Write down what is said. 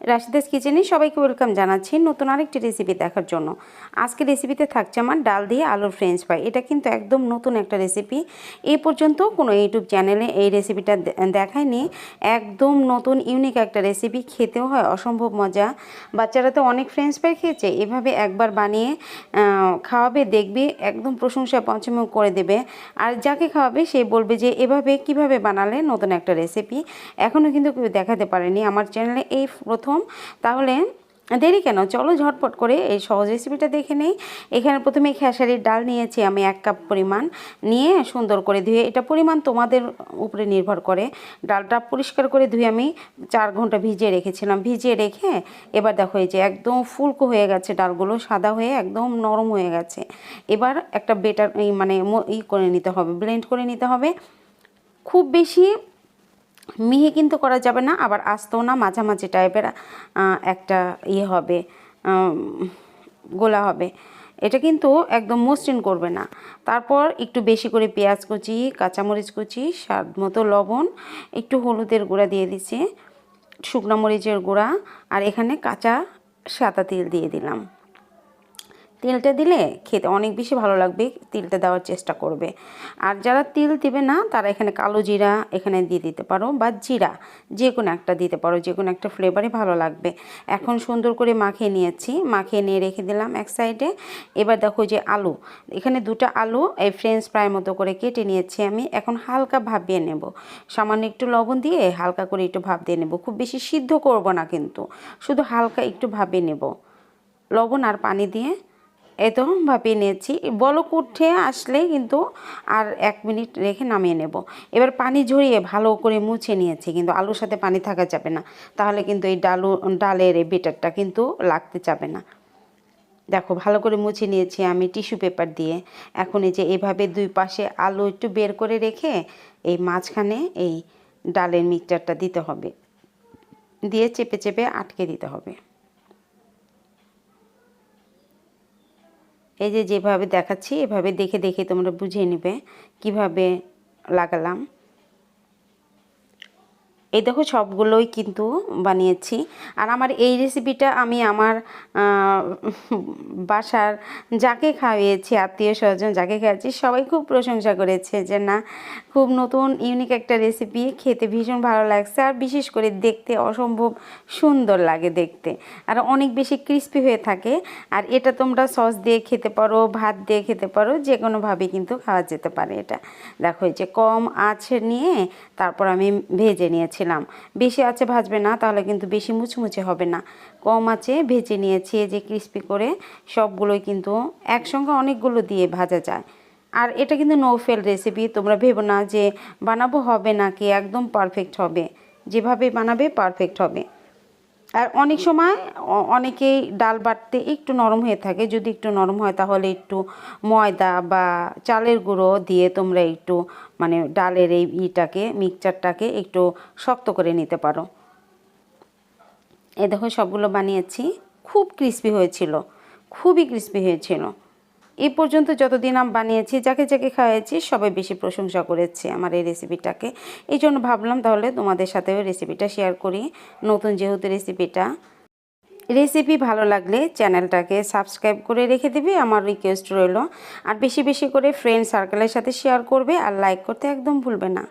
রাশিদাস কিচেনে সবাইকে ওয়েলকাম জানাচ্ছি নতুন আরেকটি রেসিপি দেখার জন্য। আজকে রেসিপিতে থাকছে আমার ডাল দিয়ে আলুর ফ্রেঞ্চ ফ্রাই। এটা কিন্তু একদম নতুন একটা রেসিপি। এই পর্যন্ত কোনো ইউটিউব চ্যানেলে এই রেসিপিটা দেখায়নি। একদম নতুন ইউনিক একটা রেসিপি, খেতেও হয় অসম্ভব মজা। বাচ্চারা তো অনেক ফ্রেঞ্চ ফ্রাই খেয়েছে, এভাবে একবার বানিয়ে খাওয়াবে, দেখবে একদম প্রশংসা পঞ্চমুখ করে দেবে। আর যাকে খাওয়াবে সে বলবে যে এভাবে কিভাবে বানালে নতুন একটা রেসিপি। এখনও কিন্তু কেউ দেখাতে পারেনি আমার চ্যানেলে, এই প্রথম। তাহলে দেরি কেন, চলো ঝটপট করে এই সহজ রেসিপিটা দেখে নেই। এখানে প্রথমে খেসারির ডাল নিয়েছি আমি 1 কাপ পরিমাণ, নিয়ে সুন্দর করে ধুয়ে, এটা পরিমাণ তোমাদের উপরে নির্ভর করে। ডালটা পরিষ্কার করে ধুয়ে আমি 4 ঘন্টা ভিজিয়ে রেখেছিলাম। ভিজিয়ে রেখে এবার দেখো এই যে একদম ফুলকো হয়ে গেছে, ডালগুলো সাদা হয়ে একদম নরম হয়ে গেছে। এবার একটা বেটার মানে করে নিতে হবে, ব্লেন্ড করে নিতে হবে। খুব বেশি মিহি কিন্তু করা যাবে না, আবার আস্তেও না, মাঝামাঝি টাইপের একটা হবে, গোলা হবে। এটা কিন্তু একদম মসৃণ করবে না। তারপর একটু বেশি করে পেঁয়াজ কুচি, কাঁচামরিচ কুচি, স্বাদ মতো লবণ, একটু হলুদের গুঁড়া দিয়ে দিচ্ছি, শুকনো মরিচের গুঁড়া, আর এখানে কাঁচা সাদা তিল দিয়ে দিলাম। তিলটা দিলে খেতে অনেক বেশি ভালো লাগবে, তিলটা দেওয়ার চেষ্টা করবে। আর যারা তিল দিবে না তারা এখানে কালো জিরা এখানে দিয়ে দিতে পারো, বা জিরা, যে কোনো একটা দিতে পারো, যে কোনো একটা ফ্লেভারে ভালো লাগবে। এখন সুন্দর করে মাখিয়ে নিয়েছি, মাখিয়ে নিয়ে রেখে দিলাম এক সাইডে। এবার দেখো যে আলু, এখানে 2টা আলু এই ফ্রেঞ্চ ফ্রাই মতো করে কেটে নিয়েছি আমি। এখন হালকা ভাপিয়ে নেব, সামান্য একটু লবণ দিয়ে হালকা করে একটু ভাপ দিয়ে নেব। খুব বেশি সিদ্ধ করব না কিন্তু, শুধু হালকা একটু ভাপিয়ে নেব লবণ আর পানি দিয়ে। এই তো ভাপিয়ে নিয়েছি। বলক উঠে আসলে কিন্তু আর 1 মিনিট রেখে নামিয়ে নেব। এবার পানি ঝরিয়ে ভালো করে মুছে নিয়েছি, কিন্তু আলুর সাথে পানি থাকা যাবে না, তাহলে কিন্তু এই ডালের এই বেটারটা কিন্তু লাগতে যাবে না। দেখো ভালো করে মুছে নিয়েছি আমি টিস্যু পেপার দিয়ে। এখন এই যে এভাবে 2 পাশে আলু একটু বের করে রেখে এই মাঝখানে এই ডালের মিক্সচারটা দিতে হবে, দিয়ে চেপে চেপে আটকে দিতে হবে। এই যে যেভাবে দেখাচ্ছি এভাবে দেখে দেখে তোমরা বুঝে নেবে কিভাবে লাগালাম। এই দেখো সবগুলোই কিন্তু বানিয়েছি। আর আমার এই রেসিপিটা আমি আমার বাসার যাকে খাইয়েছি, আত্মীয় স্বজন যাকে খাইয়েছি, সবাই খুব প্রশংসা করেছে যে না, খুব নতুন ইউনিক একটা রেসিপি, খেতে ভীষণ ভালো লাগছে, আর বিশেষ করে দেখতে অসম্ভব সুন্দর লাগে দেখতে, আর অনেক বেশি ক্রিস্পি হয়ে থাকে। আর এটা তোমরা সস দিয়ে খেতে পারো, ভাত দিয়ে খেতে পারো, যে কোনোভাবে কিন্তু খাওয়া যেতে পারে এটা। দেখো এই যে কম আঁচ নিয়ে তারপর আমি ভেজে নিয়েছিলাম। বেশি আঁচে ভাজবে না, তাহলে কিন্তু বেশি মুচমুচে হবে না। কম আঁচে ভেজে নিয়েছি যে ক্রিস্পি করে। সবগুলোই কিন্তু একসঙ্গে অনেকগুলো দিয়ে ভাজা যায়। আর এটা কিন্তু নো ফেল রেসিপি, তোমরা ভেবো না যে বানাবো হবে নাকি, একদম পারফেক্ট হবে, যেভাবে বানাবে পারফেক্ট হবে। আর অনেক সময় অনেকেই ডাল বাটতে একটু নরম হয়ে থাকে, যদি একটু নরম হয় তাহলে একটু ময়দা বা চালের গুঁড়ো দিয়ে তোমরা একটু মানে ডালের এই মিক্সচারটাকে একটু শক্ত করে নিতে পারো। এই দেখো সবগুলো বানিয়েছি, খুব ক্রিস্পি হয়েছিল, খুবই ক্রিস্পি হয়েছিল। এই পর্যন্ত যতদিন আমি বানিয়েছি, যাকে যাকে খাওয়াইছি সবাই বেশি প্রশংসা করেছে আমার এই রেসিপিটাকে। এই জন্য ভাবলাম তাহলে তোমাদের সাথেও রেসিপিটা শেয়ার করি, নতুন যেহেতু রেসিপি ভালো লাগলে চ্যানেলটাকে সাবস্ক্রাইব করে রেখে দিবে, আমার রিকোয়েস্ট রইল। আর বেশি বেশি করে ফ্রেন্ড সার্কেলের সাথে শেয়ার করবে, আর লাইক করতে একদম ভুলবে না।